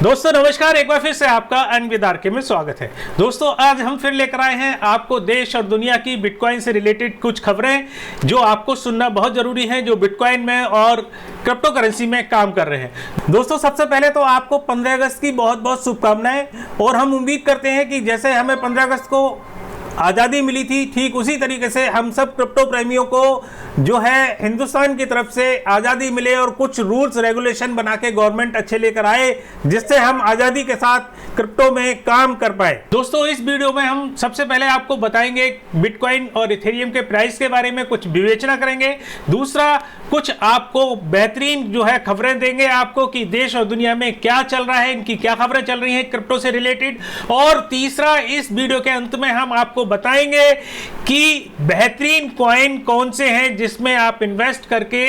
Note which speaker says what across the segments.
Speaker 1: दोस्तों नमस्कार, एक बार फिर से आपका अनविदार के में स्वागत है। दोस्तों आज हम फिर लेकर आए हैं आपको देश और दुनिया की बिटकॉइन से रिलेटेड कुछ खबरें जो आपको सुनना बहुत जरूरी है, जो बिटकॉइन में और क्रिप्टो करेंसी में काम कर रहे हैं। दोस्तों सबसे पहले तो आपको 15 अगस्त की बहुत बहुत शुभकामनाएं, और हम उम्मीद करते हैं कि जैसे हमें 15 अगस्त को आज़ादी मिली थी, ठीक उसी तरीके से हम सब क्रिप्टो प्रेमियों को जो है हिंदुस्तान की तरफ से आज़ादी मिले और कुछ रूल्स रेगुलेशन बना के गवर्नमेंट अच्छे लेकर आए, जिससे हम आज़ादी के साथ क्रिप्टो में काम कर पाए। दोस्तों इस वीडियो में हम सबसे पहले आपको बताएंगे बिटकॉइन और इथेरियम के प्राइस के बारे में, कुछ विवेचना करेंगे। दूसरा कुछ आपको बेहतरीन जो है खबरें देंगे आपको कि देश और दुनिया में क्या चल रहा है, इनकी क्या खबरें चल रही हैं क्रिप्टो से रिलेटेड। और तीसरा इस वीडियो के अंत में हम आपको बताएंगे कि बेहतरीन कॉइन कौन से हैं जिसमें आप इन्वेस्ट करके,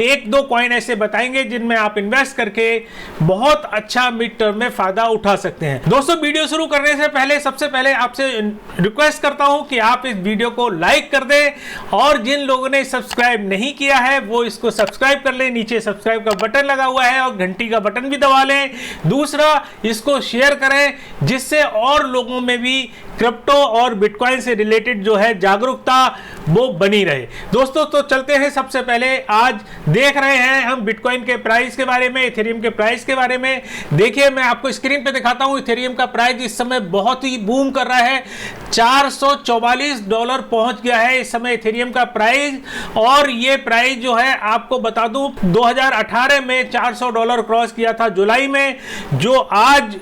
Speaker 1: एक दो कॉइन ऐसे बताएंगे जिनमें आप इन्वेस्ट करके बहुत अच्छा मिड टर्म में फायदा उठा सकते हैं। दोस्तों वीडियो शुरू करने से पहले सबसे पहले आपसे रिक्वेस्ट करता हूं कि आप इस वीडियो को लाइक कर दें, और जिन लोगों ने सब्सक्राइब नहीं किया है वो इसको सब्सक्राइब कर लें। नीचे सब्सक्राइब का बटन लगा हुआ है और घंटी का बटन भी दबा लें। दूसरा इसको शेयर करें जिससे और लोगों में भी क्रिप्टो और बिटकॉइन से रिलेटेड जो है जागरूकता वो बनी रहे। दोस्तों तो चलते हैं, सबसे पहले आज देख रहे हैं हम बिटकॉइन के प्राइस के बारे में, इथेरियम के प्राइस के बारे में। देखिए मैं आपको स्क्रीन पे दिखाता हूं, इथेरियम का प्राइस इस समय बहुत ही बूम कर रहा है, $444 पहुंच गया है इस समय इथेरियम का प्राइस। और ये प्राइस जो है आपको बता दूं 2018 में $400 क्रॉस किया था जुलाई में, जो आज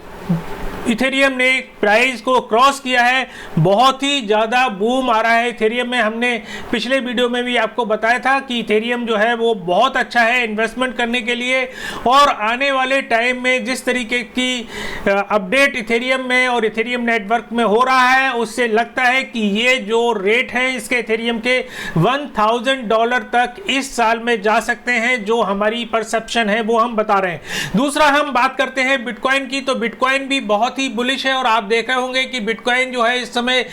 Speaker 1: इथेरियम ने प्राइस को क्रॉस किया है। बहुत ही ज़्यादा बूम आ रहा है इथेरियम में। हमने पिछले वीडियो में भी आपको बताया था कि इथेरियम जो है वो बहुत अच्छा है इन्वेस्टमेंट करने के लिए, और आने वाले टाइम में जिस तरीके की अपडेट इथेरियम में और इथेरियम नेटवर्क में हो रहा है, उससे लगता है कि ये जो रेट है इसके इथेरियम के $1000 तक इस साल में जा सकते हैं, जो हमारी परसेप्शन है वो हम बता रहे हैं। दूसरा हम बात करते हैं बिटकॉइन की, तो बिटकॉइन भी बहुत ही बुलिश है, और आप देख रहे होंगे कि बिटकॉइन जो है इस समय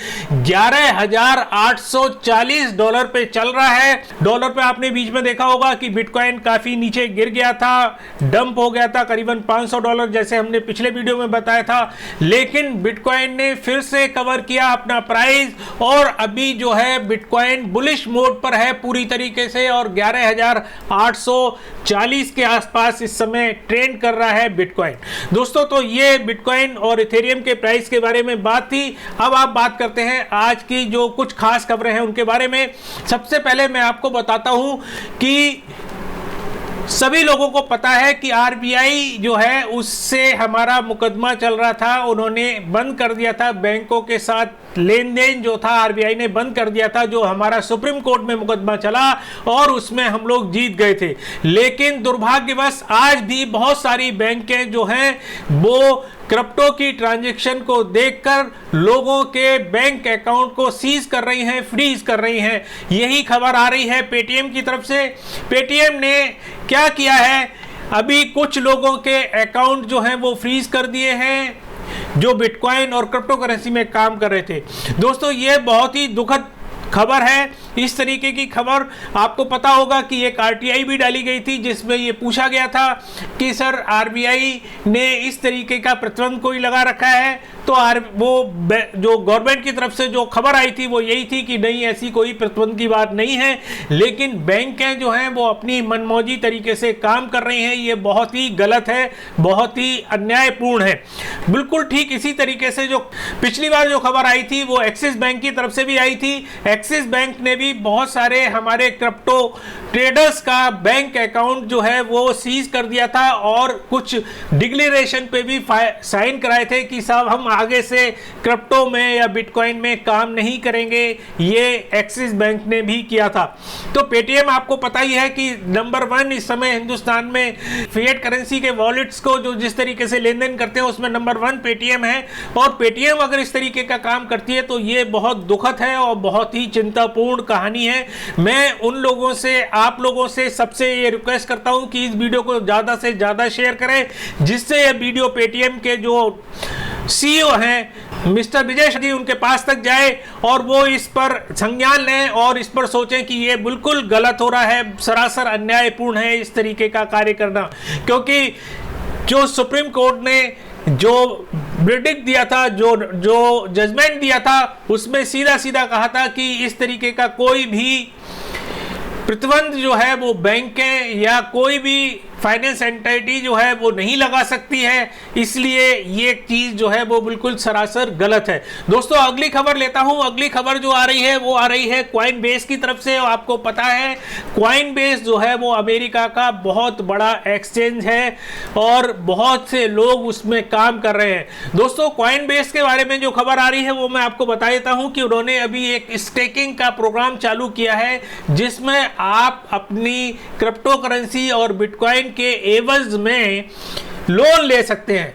Speaker 1: $11,840 पे चल रहा है। डॉलर पे आपने बीच में देखा होगा कि बिटकॉइन काफी नीचे गिर गया था, डंप हो गया था करीबन $500 जैसे हमने पिछले वीडियो में बताया था, लेकिन बिटकॉइन ने फिर से कवर किया अपना प्राइस, और अभी जो है बिटकॉइन बुलिश मोड पर है पूरी तरीके से, और 11,840 के आसपास इस समय ट्रेंड कर रहा है बिटकॉइन। दोस्तों तो ये बिटकॉइन और इथेरियम के प्राइस के बारे में बात थी। अब आप बात करते हैं आज की जो कुछ खास खबरें हैं उनके बारे में। सबसे पहले मैं आपको बताता हूं कि सभी लोगों को पता है कि आरबीआई जो है उससे हमारा मुकदमा चल रहा था, उन्होंने बंद कर दिया था बैंकों के साथ लेन देन जो था, आरबीआई ने बंद कर दिया था, जो हमारा सुप्रीम कोर्ट में मुकदमा चला और उसमें हम लोग जीत गए थे। लेकिन दुर्भाग्यवश आज भी बहुत सारी बैंकें जो हैं वो क्रिप्टो की ट्रांजैक्शन को देखकर लोगों के बैंक अकाउंट को सीज कर रही हैं, फ्रीज कर रही हैं। यही खबर आ रही है पेटीएम की तरफ से। पेटीएम ने क्या किया है, अभी कुछ लोगों के अकाउंट जो हैं वो फ्रीज कर दिए हैं जो बिटकॉइन और क्रिप्टो करेंसी में काम कर रहे थे। दोस्तों ये बहुत ही दुखद खबर है। इस तरीके की खबर आपको पता होगा कि एक आरटीआई भी डाली गई थी जिसमें ये पूछा गया था कि सर आरबीआई ने इस तरीके का प्रतिबंध कोई लगा रखा है, तो वो जो गवर्नमेंट की तरफ से जो खबर आई थी वो यही थी कि नहीं, ऐसी कोई प्रतिबंध की बात नहीं है। लेकिन बैंकें जो हैं वो अपनी मनमौजी तरीके से काम कर रही हैं। ये बहुत ही गलत है, बहुत ही अन्यायपूर्ण है। बिल्कुल ठीक इसी तरीके से जो पिछली बार जो खबर आई थी वो एक्सिस बैंक की तरफ से भी आई थी। एक्सिस बैंक ने भी बहुत सारे हमारे क्रिप्टो ट्रेडर्स का बैंक अकाउंट जो है वो सीज कर दिया था, और कुछ डिक्लेरेशन पे भी साइन कराए थे कि साहब हम आगे से क्रिप्टो में या बिटकॉइन में काम नहीं करेंगे। ये एक्सिस बैंक ने भी किया था। तो पेटीएम आपको पता ही है कि नंबर 1 इस समय हिंदुस्तान में फिएट करेंसी के वॉलेट्स को जो जिस तरीके से लेन देन करते हैं उसमें नंबर 1 पेटीएम है, और पेटीएम अगर इस तरीके का काम करती है तो ये बहुत दुखद है और बहुत ही चिंतापूर्ण कहानी है। मैं उन लोगों से, आप लोगों से सबसे ये रिक्वेस्ट करता हूं कि इस वीडियो को ज़्यादा से ज़्यादा शेयर करें, जिससे ये वीडियो पेटीएम के जो सीईओ हैं मिस्टर विजय जी उनके पास तक जाए और वो इस पर संज्ञान लें और इस पर सोचें कि ये बिल्कुल गलत हो रहा है, सरासर अन्यायपूर्ण है इस तरीके का कार्य करना। क्योंकि जो सुप्रीम कोर्ट ने जो वर्डिक्ट दिया था, जो जजमेंट दिया था, उसमें सीधा सीधा कहा था कि इस तरीके का कोई भी प्रतिबंध जो है वो बैंकें या कोई भी फाइनेंस एंटिटी जो है वो नहीं लगा सकती है। इसलिए ये चीज जो है वो बिल्कुल सरासर गलत है। दोस्तों अगली खबर लेता हूं। अगली खबर जो आ रही है वो आ रही है कॉइनबेस की तरफ से। आपको पता है कॉइनबेस जो है वो अमेरिका का बहुत बड़ा एक्सचेंज है और बहुत से लोग उसमें काम कर रहे हैं। दोस्तों कॉइनबेस के बारे में जो खबर आ रही है वो मैं आपको बता देता हूं कि उन्होंने अभी एक स्टेकिंग का प्रोग्राम चालू किया है, जिसमें आप अपनी क्रिप्टो करेंसी और बिटकॉइन के एवज में लोन ले सकते हैं।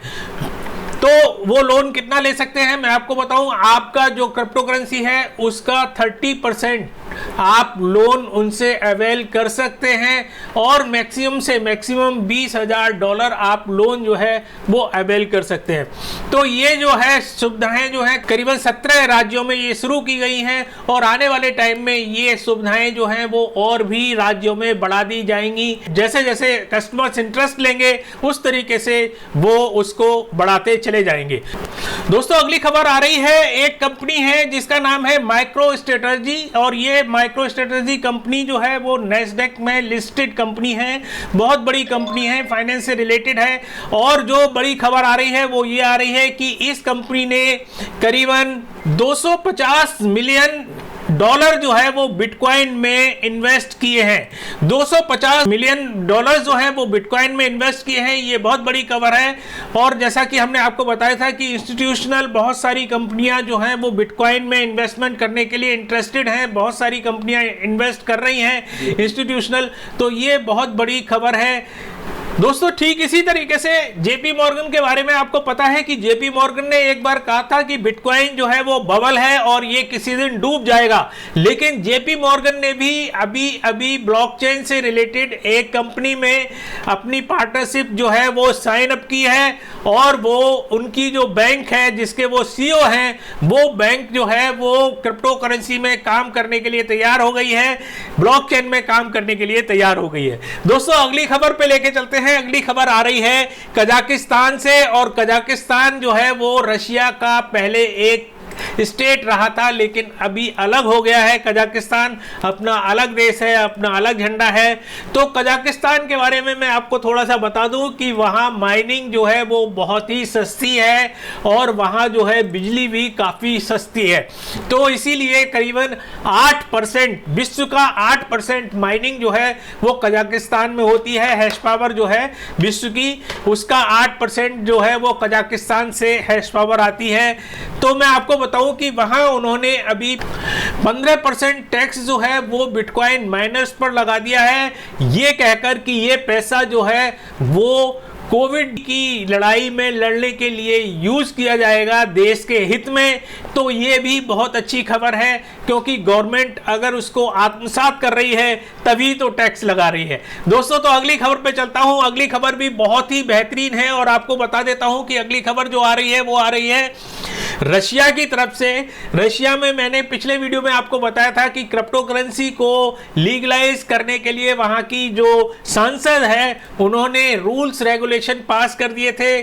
Speaker 1: तो वो लोन कितना ले सकते हैं मैं आपको बताऊं। आपका जो क्रिप्टो करेंसी है उसका 30% आप लोन उनसे अवेल कर सकते हैं और मैक्सिमम से मैक्सिमम $20,000 आप लोन जो है वो अवेल कर सकते हैं। तो ये जो है सुविधाएं जो है करीबन 17 राज्यों में ये शुरू की गई हैं और आने वाले टाइम में ये सुविधाएं जो हैं वो और भी राज्यों में बढ़ा दी जाएंगी। जैसे जैसे कस्टमर्स इंटरेस्ट लेंगे उस तरीके से वो उसको बढ़ाते चले जाएंगे। दोस्तों अगली खबर आ रही है, एक कंपनी है जिसका नाम है माइक्रो स्ट्रेटजी और ये माइक्रो स्ट्रेटजी कंपनी जो है वो नैस्डैक में लिस्टेड कंपनी है, बहुत बड़ी कंपनी है, फाइनेंस से रिलेटेड है। और जो बड़ी खबर आ रही है वो ये आ रही है कि इस कंपनी ने करीबन $250 मिलियन जो है वो बिटकॉइन में इन्वेस्ट किए हैं। $250 मिलियन जो है वो बिटकॉइन में इन्वेस्ट किए हैं। ये बहुत बड़ी खबर है। और जैसा कि हमने आपको बताया था कि इंस्टीट्यूशनल बहुत सारी कंपनियां जो हैं वो बिटकॉइन में इन्वेस्टमेंट करने के लिए इंटरेस्टेड हैं, बहुत सारी कंपनियां इन्वेस्ट कर रही हैं इंस्टीट्यूशनल। तो ये बहुत बड़ी खबर है। दोस्तों ठीक इसी तरीके से जेपी मॉर्गन के बारे में आपको पता है कि जेपी मॉर्गन ने एक बार कहा था कि बिटकॉइन जो है वो बबल है और ये किसी दिन डूब जाएगा। लेकिन जेपी मॉर्गन ने भी अभी ब्लॉकचेन से रिलेटेड एक कंपनी में अपनी पार्टनरशिप जो है वो साइन अप की है और वो उनकी जो बैंक है जिसके वो सीईओ हैं, वो बैंक जो है वो क्रिप्टो करेंसी में काम करने के लिए तैयार हो गई है, ब्लॉकचेन में काम करने के लिए तैयार हो गई है। दोस्तों अगली खबर पे लेके चलते हैं। अगली खबर आ रही है कजाकिस्तान से और कजाकिस्तान जो है वो रशिया का पहले एक स्टेट रहा था लेकिन अभी अलग हो गया है। कजाकिस्तान अपना अलग देश है, अपना अलग झंडा है। तो कजाकिस्तान के बारे में मैं आपको थोड़ा सा बता दूं कि वहां माइनिंग जो है वो बहुत ही सस्ती है और वहां जो है बिजली भी काफी सस्ती है। तो इसीलिए करीबन 8%, विश्व का 8% माइनिंग जो है वो कजाकिस्तान में होती है। हैश पावर जो है विश्व की उसका 8% जो है वो कजाकिस्तान से हैश पावर आती है। तो मैं आपको बताऊं कि वहां उन्होंने अभी 15% टैक्स जो है वो बिटकॉइन माइनर्स पर लगा दिया है, ये कहकर कि ये पैसा जो है वो कोविड की लड़ाई में लड़ने के लिए यूज किया जाएगा देश के हित में। तो ये भी बहुत अच्छी खबर है क्योंकि गवर्नमेंट अगर उसको आत्मसात कर रही है तभी तो टैक्स लगा रही है। दोस्तों तो अगली खबर पे चलता हूं। अगली खबर भी बहुत ही बेहतरीन है और आपको बता देता हूं कि अगली खबर जो आ रही है वो आ रही है रशिया की तरफ से। रशिया में मैंने पिछले वीडियो में आपको बताया था कि क्रिप्टो करेंसी को लीगलाइज करने के लिए वहां की जो सांसद है उन्होंने रूल्स रेगुलेशन पास कर दिए थे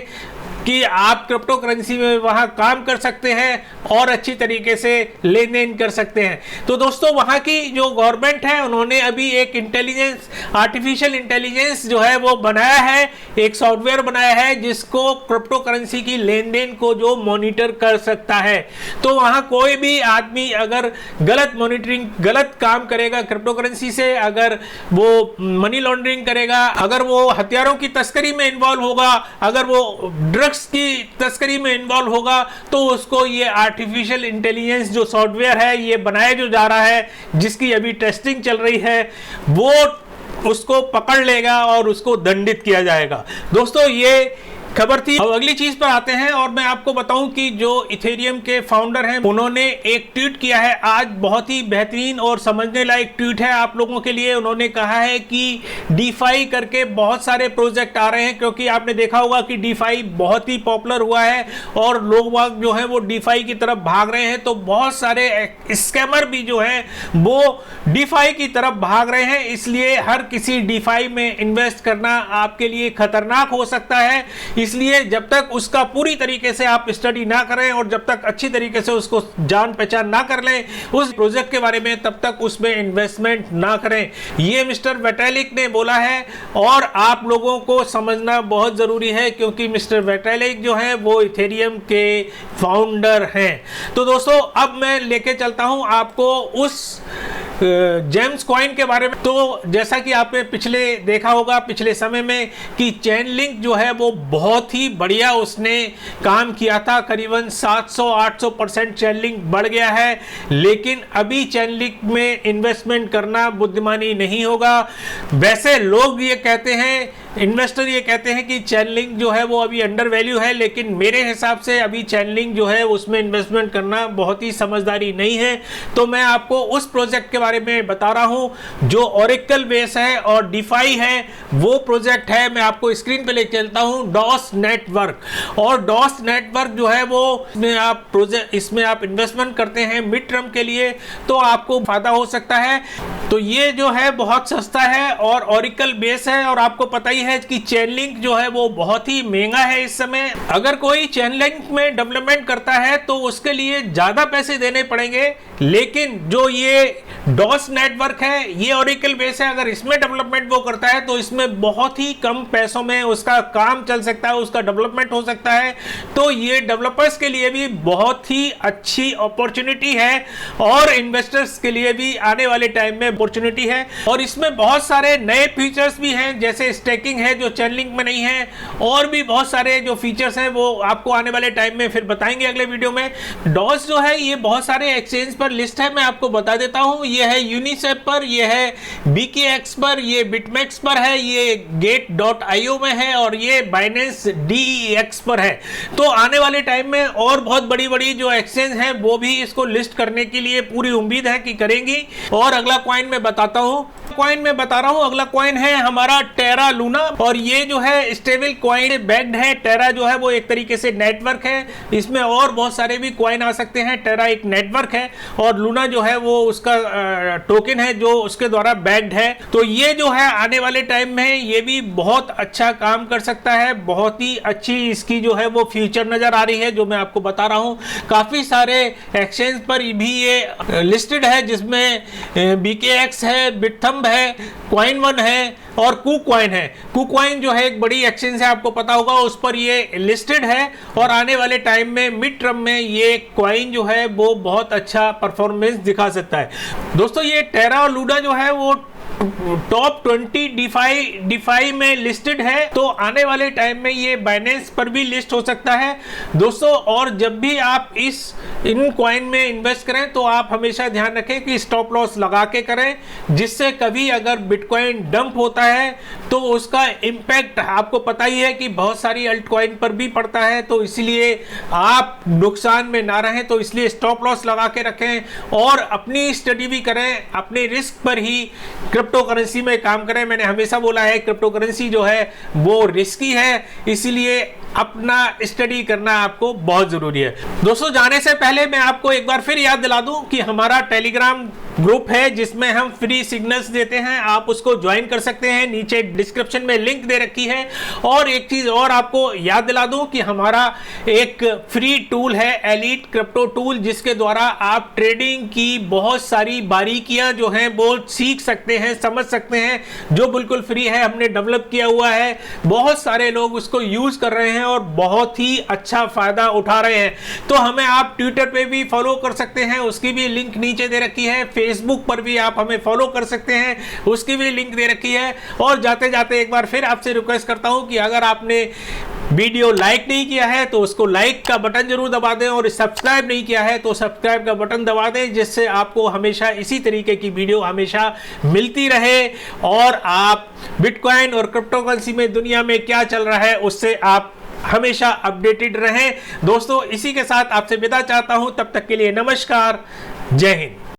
Speaker 1: कि आप क्रिप्टो करेंसी में वहां काम कर सकते हैं और अच्छी तरीके से लेन देन कर सकते हैं। तो दोस्तों वहां की जो गवर्नमेंट है उन्होंने अभी एक इंटेलिजेंस, आर्टिफिशियल इंटेलिजेंस जो है वो बनाया है, एक सॉफ्टवेयर बनाया है जिसको क्रिप्टो करेंसी की लेन देन को जो मॉनिटर कर सकता है। तो वहां कोई भी आदमी अगर गलत मॉनिटरिंग, गलत काम करेगा क्रिप्टो करेंसी से, अगर वो मनी लॉन्ड्रिंग करेगा, अगर वो हथियारों की तस्करी में इन्वॉल्व होगा, अगर वो ड्रग्स की तस्करी में इन्वॉल्व होगा, तो उसको ये आर्टिफिशियल इंटेलिजेंस जो सॉफ्टवेयर है ये बनाया जो जा रहा है, जिसकी अभी टेस्टिंग चल रही है, वो उसको पकड़ लेगा और उसको दंडित किया जाएगा। दोस्तों ये खबर थी। अब अगली चीज पर आते हैं और मैं आपको बताऊं कि जो इथेरियम के फाउंडर हैं उन्होंने एक ट्वीट किया है आज, बहुत ही बेहतरीन और समझने लायक ट्वीट है आप लोगों के लिए। उन्होंने कहा है कि डीफाई करके बहुत सारे प्रोजेक्ट आ रहे हैं, क्योंकि आपने देखा होगा कि डीफाई बहुत ही पॉपुलर हुआ है और लोग बाग जो है वो डीफाई की तरफ भाग रहे हैं। तो बहुत सारे स्कैमर भी जो है वो डीफाई की तरफ भाग रहे हैं, इसलिए हर किसी डीफाई में इन्वेस्ट करना आपके लिए खतरनाक हो सकता है। इसलिए जब तक उसका पूरी तरीके से आप स्टडी ना करें और जब तक अच्छी तरीके से उसको जान पहचान ना कर लें उस प्रोजेक्ट के बारे में, तब तक उसमें इन्वेस्टमेंट ना करें। ये मिस्टर वेटालिक ने बोला है और आप लोगों को समझना बहुत जरूरी है, क्योंकि मिस्टर वेटालिक जो है वो इथेरियम के फाउंडर हैं। तो दोस्तों अब मैं लेके चलता हूं आपको उस जेम्स कॉइन के बारे में। तो जैसा कि आपने पिछले देखा होगा पिछले समय में कि चेनलिंक जो है वो बहुत ही बढ़िया उसने काम किया था, करीबन 700-800% चेनलिंक बढ़ गया है। लेकिन अभी चेनलिंक में इन्वेस्टमेंट करना बुद्धिमानी नहीं होगा। वैसे लोग ये कहते हैं, इन्वेस्टर ये कहते हैं कि चेनलिंक जो है वो अभी अंडर वैल्यू है, लेकिन मेरे हिसाब से अभी चेनलिंक जो है उसमें इन्वेस्टमेंट करना बहुत ही समझदारी नहीं है। तो मैं आपको उस प्रोजेक्ट के बारे में बता रहा हूं जो ओरेकल बेस है और डीफाई है, वो प्रोजेक्ट है। मैं आपको स्क्रीन पे लेके चलता हूं, डॉस नेटवर्क। और डॉस नेटवर्क जो है वो इसमें आप इन्वेस्टमेंट करते हैं मिड टर्म के लिए तो आपको फायदा हो सकता है। तो ये जो है बहुत सस्ता है और ओरेकल बेस है, और आपको पता ही है कि चेनलिंक जो है वो बहुत ही महंगा है इस समय। अगर कोई चेनलिंक में डेवलपमेंट करता है तो उसके लिए ज्यादा पैसे देने पड़ेंगे, लेकिन जो ये डॉस नेटवर्क है ये ओरेकल बेस है, अगर इसमें डेवलपमेंट वो करता है तो इसमें बहुत ही कम पैसों में उसका काम चल सकता है, उसका डेवलपमेंट हो सकता है। तो ये डेवलपर्स के लिए भी बहुत ही अच्छी अपॉर्चुनिटी है और इन्वेस्टर्स के लिए भी आने वाले टाइम में अपॉर्चुनिटी है। और इसमें बहुत सारे नए फीचर्स भी हैं, जैसे स्टेकिंग है जो चेनलिंक में नहीं है, और भी बहुत सारे जो फीचर्स हैं वो आपको आने वाले टाइम में फिर बताएंगे अगले वीडियो में। डॉस जो है ये बहुत सारे एक्सचेंज पर लिस्ट है, मैं आपको बता देता हूं। ये है यूनिसेप पर, ये है BKX पर, ये बिटमेक्स पर है, ये gate.io में है और ये बाइनेंस DEX पर है। तो आने वाले टाइम में और बहुत बड़ी बड़ी जो एक्सचेंज हैं वो भी इसको लिस्ट करने के लिए पूरी उम्मीद है कि करेंगी। और अगला कॉइन मैं बताता हूं, कॉइन में बता रहा हूं, अगला कॉइन है हमारा टेरा लूना। और ये जो है स्टेबल कॉइन बैक्ड है। टेरा जो है वो एक तरीके से नेटवर्क है, इसमें और बहुत सारे भी कॉइन आ सकते हैं। टेरा एक नेटवर्क है और लूना जो है वो उसका टोकन है जो उसके द्वारा बैक्ड है। तो ये जो है आने वाले टाइम में ये भी बहुत अच्छा काम कर सकता है, बहुत ही अच्छी इसकी जो है वो फ्यूचर नजर आ रही है, जो मैं आपको बता रहा हूं। काफी सारे एक्सचेंज पर भी ये लिस्टेड है, जिसमें BKX है, बिटथम्ब है, कॉइन वन है और कुकॉइन है। कुकॉइन जो है एक बड़ी एक्सचेंज है, आपको पता होगा, उस पर ये लिस्टेड है और आने वाले टाइम में मिड टर्म में ये कॉइन जो है वो बहुत अच्छा परफॉर्मेंस दिखा सकता है। दोस्तों ये टेरा और लूना जो है वो टॉप 20 डिफाई में लिस्टेड है, तो आने वाले टाइम में ये बाइनेंस पर भी लिस्ट हो सकता है दोस्तों। और जब भी आप इन कॉइन में इन्वेस्ट करें तो आप हमेशा ध्यान रखें कि स्टॉप लॉस लगा के करें, जिससे कभी अगर बिटकॉइन डंप होता है तो उसका इम्पैक्ट आपको पता ही है कि बहुत सारी अल्ट कॉइन पर भी पड़ता है। तो इसलिए आप नुकसान में ना रहें, तो इसलिए स्टॉप लॉस लगा के रखें और अपनी स्टडी भी करें, अपने रिस्क पर ही क्रिप्टो करेंसी में काम करें। मैंने हमेशा बोला है क्रिप्टो करेंसी जो है वो रिस्की है, इसीलिए अपना स्टडी करना आपको बहुत जरूरी है। दोस्तों जाने से पहले मैं आपको एक बार फिर याद दिला दूं कि हमारा टेलीग्राम ग्रुप है जिसमें हम फ्री सिग्नल्स देते हैं, आप उसको ज्वाइन कर सकते हैं, नीचे डिस्क्रिप्शन में लिंक दे रखी है। और एक चीज और आपको याद दिला दूं कि हमारा एक फ्री टूल है एलीट क्रिप्टो टूल, जिसके द्वारा आप ट्रेडिंग की बहुत सारी बारीकियां जो हैं वो सीख सकते हैं, समझ सकते हैं, जो बिल्कुल फ्री है, हमने डेवलप किया हुआ है। बहुत सारे लोग उसको यूज कर रहे हैं और बहुत ही अच्छा फायदा उठा रहे हैं। तो हमें आप ट्विटर पे भी फॉलो कर सकते हैं, उसकी भी लिंक नीचे दे रखी है। फेसबुक पर भी आप हमें फॉलो कर सकते हैं, उसकी भी लिंक दे रखी है। और जाते जाते एक बार फिर आपसे रिक्वेस्ट करता हूं कि अगर आपने वीडियो लाइक नहीं किया है तो उसको लाइक का बटन जरूर दबा दें, और सब्सक्राइब नहीं किया है तो सब्सक्राइब का बटन दबा दें, जिससे आपको हमेशा इसी तरीके की वीडियो हमेशा मिलती रहे और आप बिटकॉइन और क्रिप्टो करेंसी में दुनिया में क्या चल रहा है उससे आप हमेशा अपडेटेड रहें। दोस्तों इसी के साथ आपसे विदा चाहता हूं, तब तक के लिए नमस्कार, जय हिंद।